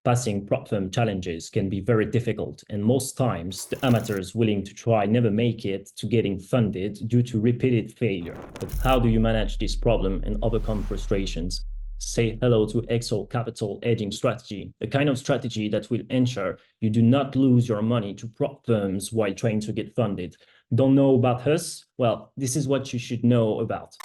Passing prop firm challenges can be very difficult, and most times the amateurs willing to try never make it to getting funded due to repeated failure. But how do you manage this problem and overcome frustrations? Say hello to Exo Kapital hedging strategy, a kind of strategy that will ensure you do not lose your money to prop firms while trying to get funded. Don't know about us? Well, this is what you should know about.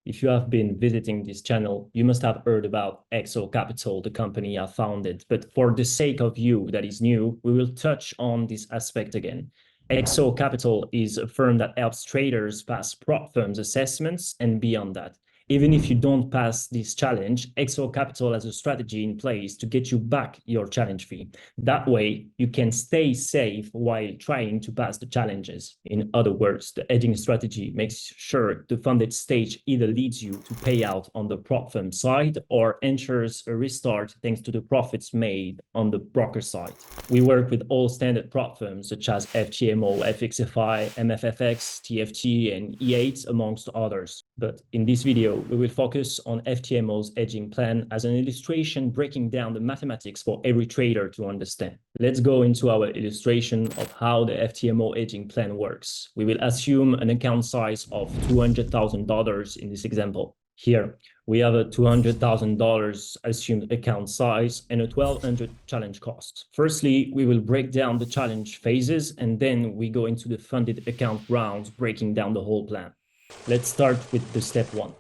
If you have been visiting this channel, you must have heard about Exo Kapital, the company I founded. But for the sake of you that is new, we will touch on this aspect again. Exo Kapital is a firm that helps traders pass prop firms assessments and beyond that. Even if you don't pass this challenge, Exo Kapital has a strategy in place to get you back your challenge fee. That way, you can stay safe while trying to pass the challenges. In other words, the hedging strategy makes sure the funded stage either leads you to pay out on the prop firm side or ensures a restart thanks to the profits made on the broker side. We work with all standard prop firms such as FTMO, FXFI, MFFX, TFT, and E8, amongst others. But in this video, we will focus on FTMO's hedging plan as an illustration breaking down the mathematics for every trader to understand. Let's go into our illustration of how the FTMO hedging plan works. We will assume an account size of $200,000 in this example. Here, we have a $200,000 assumed account size and a $1,200 challenge cost. Firstly, we will break down the challenge phases, and then we go into the funded account rounds, breaking down the whole plan. Let's start with the step one.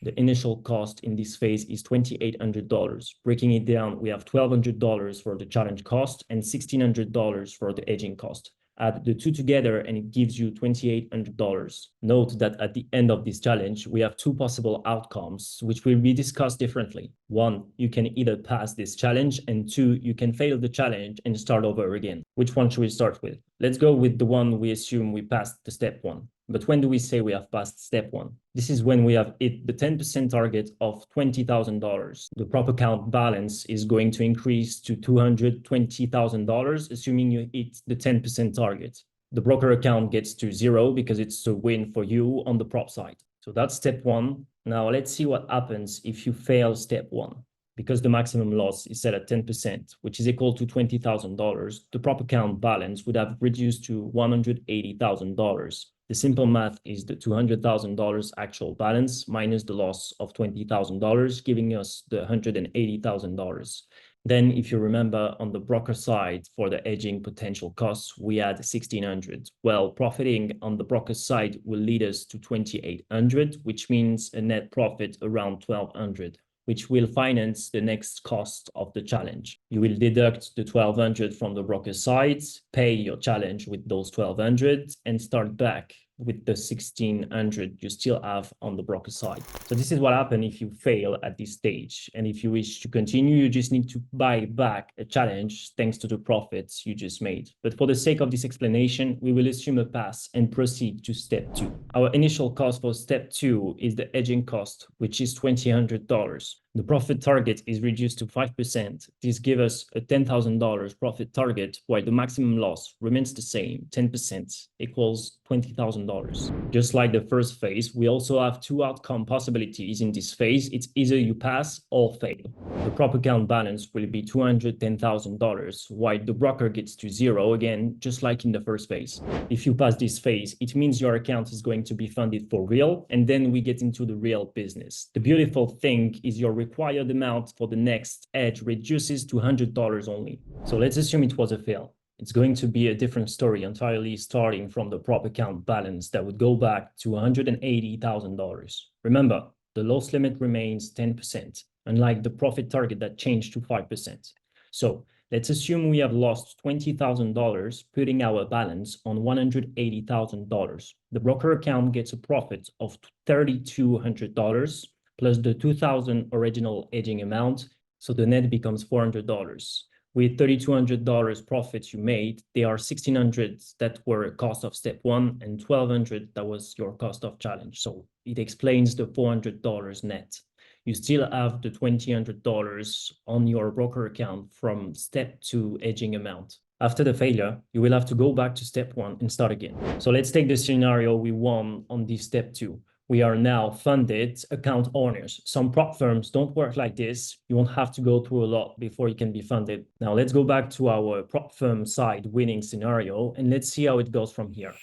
The initial cost in this phase is $2,800. Breaking it down, we have $1,200 for the challenge cost and $1,600 for the hedging cost. Add the two together and it gives you $2,800. Note that at the end of this challenge, we have two possible outcomes, which will be discussed differently. One, you can either pass this challenge, and two, you can fail the challenge and start over again. Which one should we start with? Let's go with the one we assume we passed the step one. But when do we say we have passed step one? This is when we have hit the 10% target of $20,000. The prop account balance is going to increase to $220,000, assuming you hit the 10% target. The broker account gets to zero because it's a win for you on the prop side. So that's step one. Now let's see what happens if you fail step one. Because the maximum loss is set at 10%, which is equal to $20,000, the prop account balance would have reduced to $180,000. The simple math is the $200,000 actual balance minus the loss of $20,000, giving us the $180,000. Then, if you remember, on the broker side, for the hedging potential costs, we had $1,600. Well, profiting on the broker side will lead us to $2,800, which means a net profit around $1,200. Which will finance the next cost of the challenge. You will deduct the $1,200 from the broker side, pay your challenge with those $1,200, and start back with the $1,600 you still have on the broker side. So this is what happens if you fail at this stage. And if you wish to continue, you just need to buy back a challenge thanks to the profits you just made. But for the sake of this explanation, we will assume a pass and proceed to step two. Our initial cost for step two is the hedging cost, which is $2,000. The profit target is reduced to 5%. This gives us a $10,000 profit target, while the maximum loss remains the same, 10%, equals $20,000. Just like the first phase, we also have two outcome possibilities in this phase. It's either you pass or fail. The prop account balance will be $210,000, while the broker gets to zero again, just like in the first phase. If you pass this phase, it means your account is going to be funded for real, and then we get into the real business. The beautiful thing is your required amount for the next hedge reduces to $100 only. So let's assume it was a fail. It's going to be a different story entirely, starting from the prop account balance that would go back to $180,000. Remember, the loss limit remains 10%, unlike the profit target that changed to 5%. So let's assume we have lost $20,000, putting our balance on $180,000. The broker account gets a profit of $3,200 plus the $2,000 original hedging amount, so the net becomes $400. With $3,200 profits you made, there are $1,600 that were cost of step one and $1,200 that was your cost of challenge. So it explains the $400 net. You still have the $2,000 on your broker account from step two hedging amount. After the failure, you will have to go back to step one and start again. So let's take the scenario we won on this step two. we are now funded account owners. Some prop firms don't work like this. You won't have to go through a lot before you can be funded. Now let's go back to our prop firm side winning scenario and let's see how it goes from here.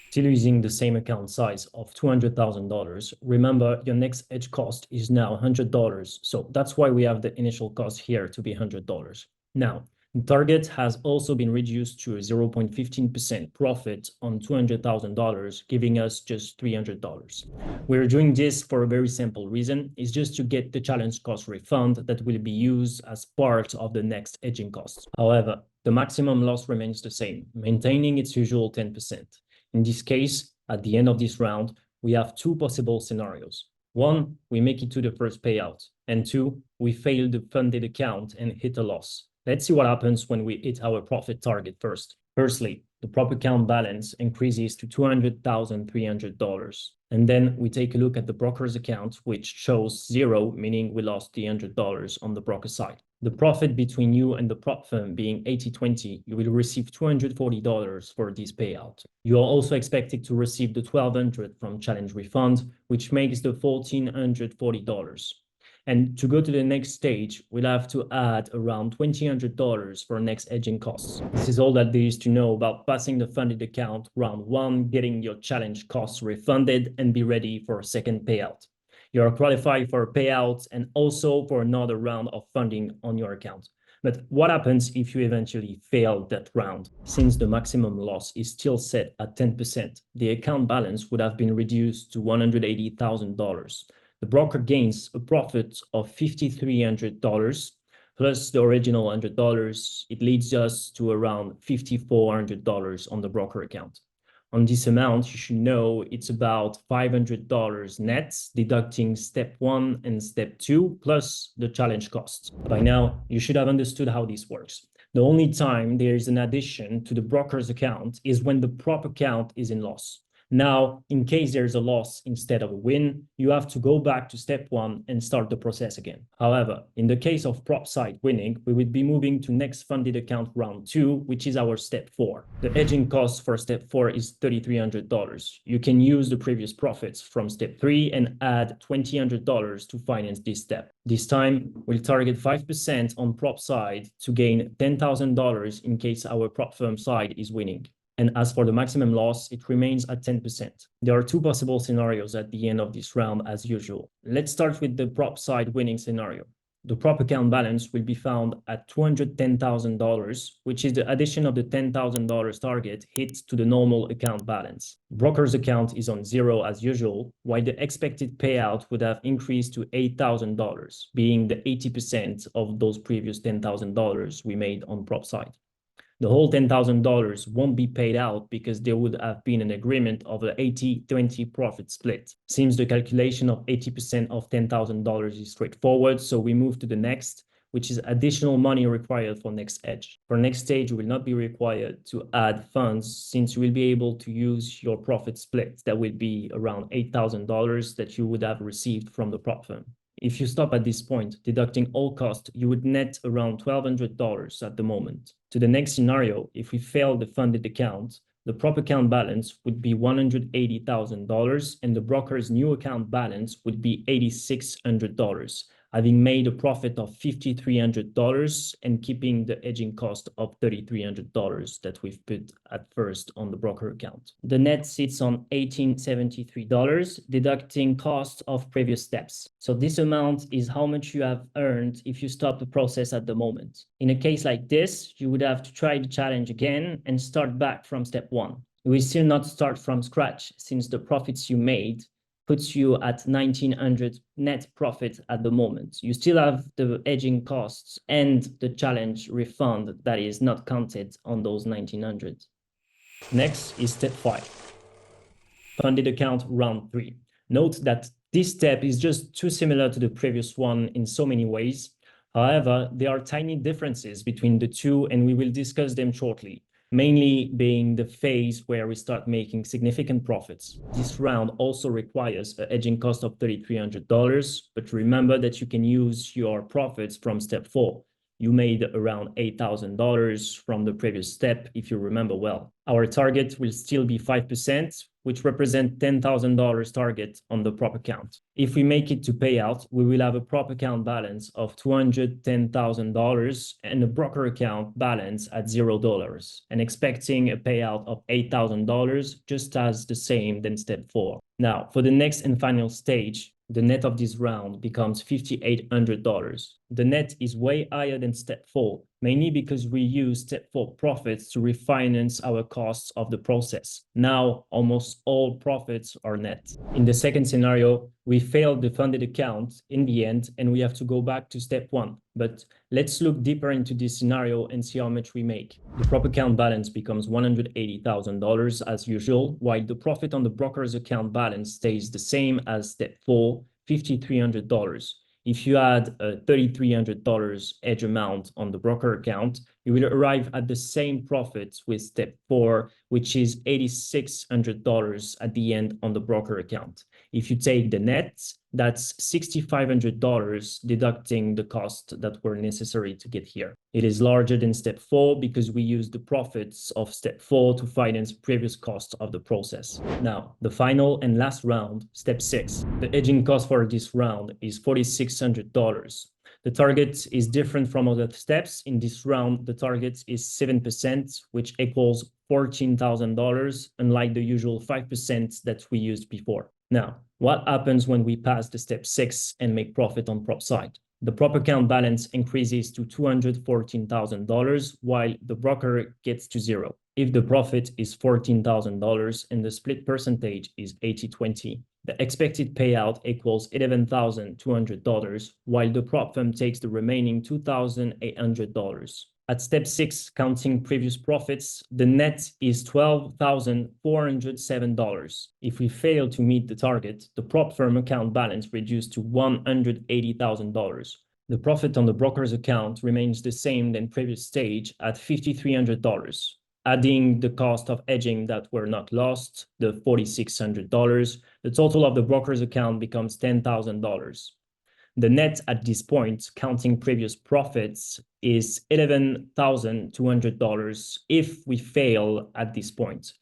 Still using the same account size of $200,000. Remember, your next hedge cost is now $100. So that's why we have the initial cost here to be $100. Now, the target has also been reduced to a 0.15% profit on $200,000, giving us just $300. We're doing this for a very simple reason. It's just to get the challenge cost refund that will be used as part of the next hedging costs. However, the maximum loss remains the same, maintaining its usual 10%. In this case, at the end of this round, we have two possible scenarios. One, we make it to the first payout, and two, we fail the funded account and hit a loss. Let's see what happens when we hit our profit target first. Firstly, the prop account balance increases to $200,300. And then we take a look at the broker's account, which shows zero, meaning we lost the $100 on the broker side. The profit between you and the prop firm being 80-20, you will receive $240 for this payout. You are also expected to receive the $1,200 from challenge refund, which makes the $1,440. And to go to the next stage, we'll have to add around $2,000 for next hedging costs. This is all that there is to know about passing the funded account round one, getting your challenge costs refunded, and be ready for a second payout. You are qualified for a payout and also for another round of funding on your account. But what happens if you eventually fail that round? Since the maximum loss is still set at 10%, the account balance would have been reduced to $180,000. The broker gains a profit of $5,300 plus the original $100. It leads us to around $5,400 on the broker account. On this amount, you should know it's about $500 net, deducting step 1 and step 2, plus the challenge costs. By now, you should have understood how this works. The only time there is an addition to the broker's account is when the prop account is in loss. Now, in case there's a loss instead of a win, you have to go back to step 1 and start the process again. However, in the case of prop side winning, we would be moving to next funded account round 2, which is our step 4. The hedging cost for step 4 is $3,300. You can use the previous profits from step 3 and add $2,000 to finance this step. This time, we'll target 5% on prop side to gain $10,000 in case our prop firm side is winning. And as for the maximum loss, it remains at 10%. There are two possible scenarios at the end of this round as usual. Let's start with the prop side winning scenario. The prop account balance will be found at $210,000, which is the addition of the $10,000 target hit to the normal account balance. Broker's account is on zero as usual, while the expected payout would have increased to $8,000, being the 80% of those previous $10,000 we made on prop side. The whole $10,000 won't be paid out because there would have been an agreement of an 80-20 profit split. Seems the calculation of 80% of $10,000 is straightforward, so we move to the next, which is additional money required for next hedge. For next stage, you will not be required to add funds since you will be able to use your profit split. That will be around $8,000 that you would have received from the prop firm. If you stop at this point, deducting all costs, you would net around $1,200 at the moment. To the next scenario, if we fail the funded account, the prop account balance would be $180,000 and the broker's new account balance would be $8,600, having made a profit of $5,300 and keeping the hedging cost of $3,300 that we've put at first on the broker account. The net sits on $1,873, deducting costs of previous steps. So this amount is how much you have earned if you stop the process at the moment. In a case like this, you would have to try the challenge again and start back from step 1. You will still not start from scratch since the profits you made puts you at $1,900 net profit at the moment. You still have the hedging costs and the challenge refund that is not counted on those $1,900. Next is step 5, funded account round 3. Note that this step is just too similar to the previous one in so many ways. However, there are tiny differences between the two and we will discuss them shortly. Mainly being the phase where we start making significant profits. This round also requires a hedging cost of $3,300, but remember that you can use your profits from step 4. You made around $8,000 from the previous step, if you remember well. Our target will still be 5%, which represent $10,000 target on the prop account. If we make it to payout, we will have a prop account balance of $210,000 and a broker account balance at $0 and expecting a payout of $8,000, just as the same than step 4. Now, for the next and final stage, the net of this round becomes $5,800. The net is way higher than step 4, mainly because we use step 4 profits to refinance our costs of the process. Now, almost all profits are net. In the second scenario, we failed the funded account in the end, and we have to go back to step 1. But let's look deeper into this scenario and see how much we make. The prop account balance becomes $180,000 as usual, while the profit on the broker's account balance stays the same as step 4, $5,300. If you add a $3,300 hedge amount on the broker account, you will arrive at the same profits with step 4, which is $8,600 at the end on the broker account. If you take the net, that's $6,500 deducting the costs that were necessary to get here. It is larger than step 4 because we use the profits of step 4 to finance previous costs of the process. Now, the final and last round, step 6. The hedging cost for this round is $4,600. The target is different from other steps. In this round, the target is 7%, which equals $14,000, unlike the usual 5% that we used before. Now, what happens when we pass the step 6 and make profit on prop side? The prop account balance increases to $214,000, while the broker gets to 0. If the profit is $14,000 and the split percentage is 80-20, the expected payout equals $11,200, while the prop firm takes the remaining $2,800. At step 6, counting previous profits, the net is $12,407. If we fail to meet the target, the prop firm account balance reduced to $180,000. The profit on the broker's account remains the same than previous stage at $5,300. Adding the cost of hedging that were not lost, the $4,600, the total of the broker's account becomes $10,000. The net at this point, counting previous profits, is $11,200 if we fail at this point.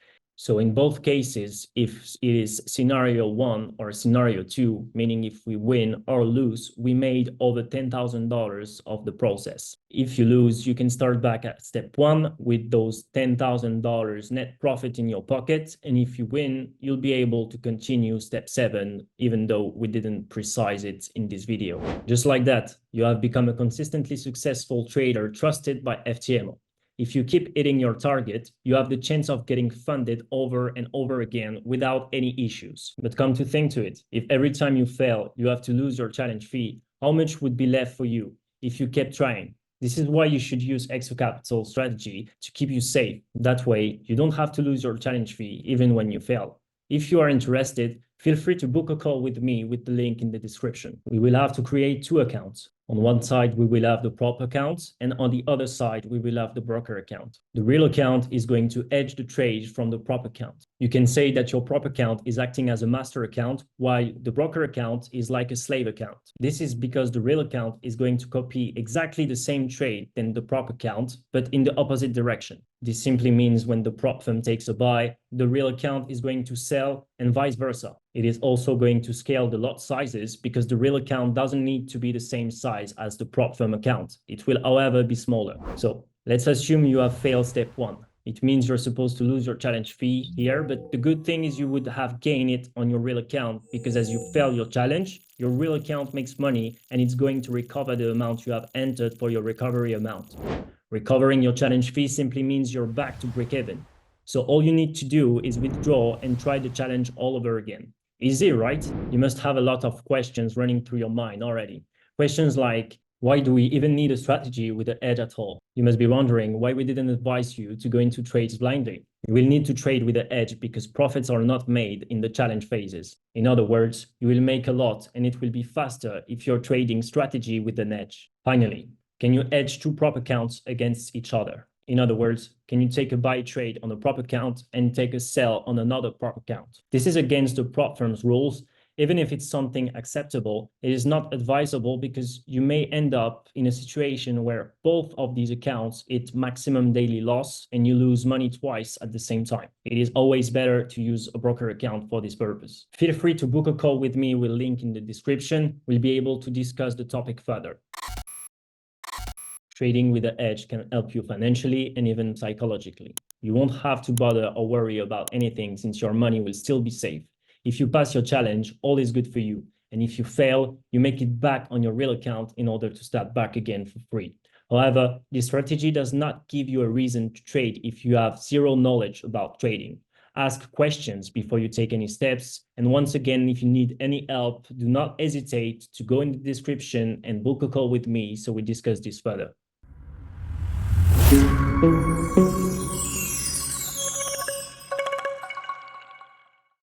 So in both cases, if it is scenario 1 or scenario 2, meaning if we win or lose, we made over $10,000 of the process. If you lose, you can start back at step 1 with those $10,000 net profit in your pocket. And if you win, you'll be able to continue step 7, even though we didn't precise it in this video. Just like that, you have become a consistently successful trader trusted by FTMO. If you keep hitting your target, you have the chance of getting funded over and over again without any issues. But come to think to it, if every time you fail, you have to lose your challenge fee, how much would be left for you if you kept trying? This is why you should use Exo Kapital strategy to keep you safe. That way, you don't have to lose your challenge fee even when you fail. If you are interested, feel free to book a call with me with the link in the description. We will have to create 2 accounts. On one side, we will have the prop account, and on the other side, we will have the broker account. The real account is going to hedge the trade from the prop account. You can say that your prop account is acting as a master account, while the broker account is like a slave account. This is because the real account is going to copy exactly the same trade than the prop account, but in the opposite direction. This simply means when the prop firm takes a buy, the real account is going to sell and vice versa. It is also going to scale the lot sizes because the real account doesn't need to be the same size as the prop firm account. It will, however, be smaller. So let's assume you have failed step 1. It means you're supposed to lose your challenge fee here, but the good thing is you would have gained it on your real account because as you fail your challenge, your real account makes money and it's going to recover the amount you have entered for your recovery amount. Recovering your challenge fee simply means you're back to break even. So all you need to do is withdraw and try the challenge all over again. Easy, right? You must have a lot of questions running through your mind already. Questions like, why do we even need a strategy with an hedge at all? You must be wondering why we didn't advise you to go into trades blindly. You will need to trade with an hedge because profits are not made in the challenge phases. In other words, you will make a lot and it will be faster if you're trading strategy with an hedge. Finally, can you hedge 2 prop accounts against each other? In other words, can you take a buy trade on a prop account and take a sell on another prop account? This is against the prop firm's rules, Even if it's something acceptable, it is not advisable because you may end up in a situation where both of these accounts hit maximum daily loss and you lose money twice at the same time. It is always better to use a broker account for this purpose. Feel free to book a call with me. We'll link in the description. We'll be able to discuss the topic further. Trading with a hedge can help you financially and even psychologically. You won't have to bother or worry about anything since your money will still be safe. If you pass your challenge, all is good for you. And if you fail, you make it back on your real account in order to start back again for free. However, this strategy does not give you a reason to trade if you have zero knowledge about trading. Ask questions before you take any steps. And once again, if you need any help, do not hesitate to go in the description and book a call with me so we discuss this further.